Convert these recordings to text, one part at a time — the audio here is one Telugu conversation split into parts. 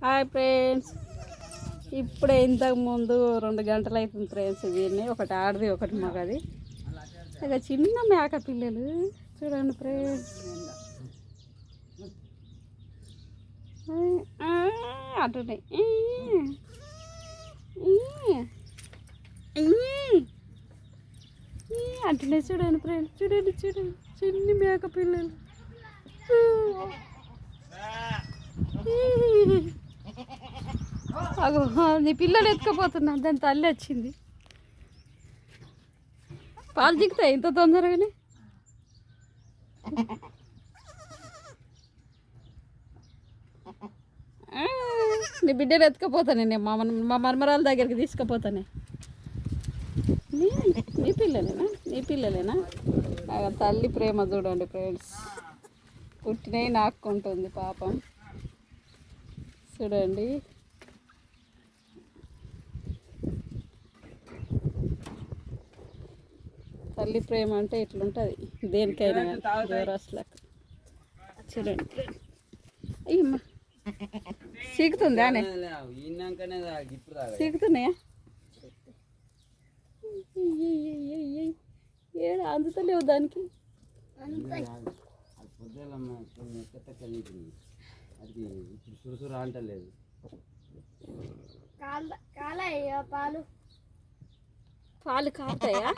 హాయ్ ఫ్రెండ్స్, ఇప్పుడే ఇంతకుముందు 2 గంటలు అవుతుంది ఫ్రెండ్స్. వీడిని ఒకటి ఆడది ఒకటి మగది. ఇక చిన్న మేక పిల్లలు చూడండి ఫ్రెండ్స్. అటున్నాయి అటున్నాయి చూడండి ఫ్రెండ్స్. చూడండి చూడండి చిన్ని మేక పిల్లలు. అగో నీ పిల్లలు ఎత్తుకపోతున్నా, దాని తల్లి వచ్చింది. పాలు చిక్కుతాయి ఇంత తొందరగానే. నీ బిడ్డలు ఎత్తుకపోతానే, నేను మా మర్మరాల దగ్గరికి తీసుకుపోతానే. నీ పిల్లలేనా తల్లి ప్రేమ చూడండి ఫ్రెండ్స్. పుట్టినవి నాకుంటుంది పాపం. చూడండి తల్లి ప్రేమ అంటే ఇట్లుంటుంది దేనికైనా జోరాస్లకు. చూడండి అయ్యమ్మా సీకుతుందా సీకుతున్నాయా? ఏడా అందుతలేవు దానికి. పాలు కాస్తాయా?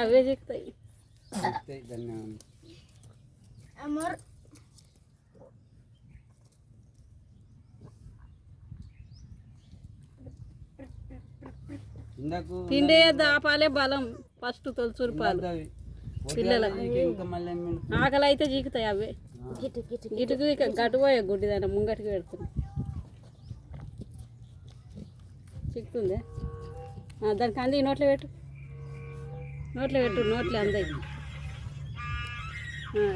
అవే చెప్తాయి. పిండే దాపాలే బలం. ఫస్ట్ తొలచూరు పాలు పిల్లలకు. ఆకలి అయితే జీకుతాయి అవే. గిటుకు గట్టుపోయే గుడ్డిదాన్ని ముంగటికి పెడుతుంది. చిక్కుతుందే దానికి అంది. నోట్లో పెట్టు నోట్లో అందాయి.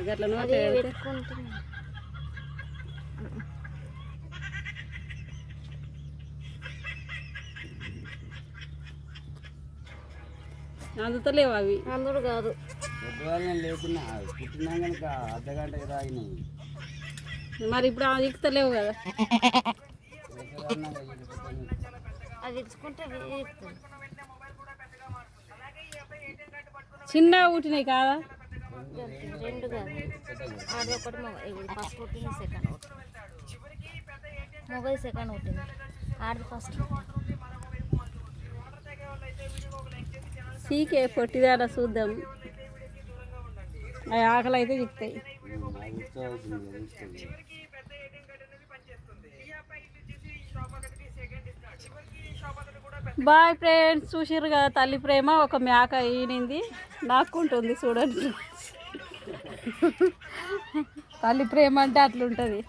గట్ల నోట్లో పెట్టుకుంటుంది. అందుతలేవు అవి. అందుడు కాదు మరి ఇప్పుడు అవి ఎక్కుతలేవు కదా. చిన్నగా పుట్టినాయి కాదా? 2 కాదు, అది ఒకటి ఫస్ట్ పుట్టింది, సెకండ్ మొబైల్ సెకండ్ పుట్టింది, ఆడది ఫస్ట్. సీకే పొట్టిదాడ చూద్దాం. అవి ఆకలి అయితే చిక్కుతాయి. బాయ్ ఫ్రెండ్స్, చూసిర్రు కదా తల్లి ప్రేమ. ఒక మేక ఈనింది నాకుంటుంది చూడండి. తల్లి ప్రేమ అంటే అట్లుంటుంది.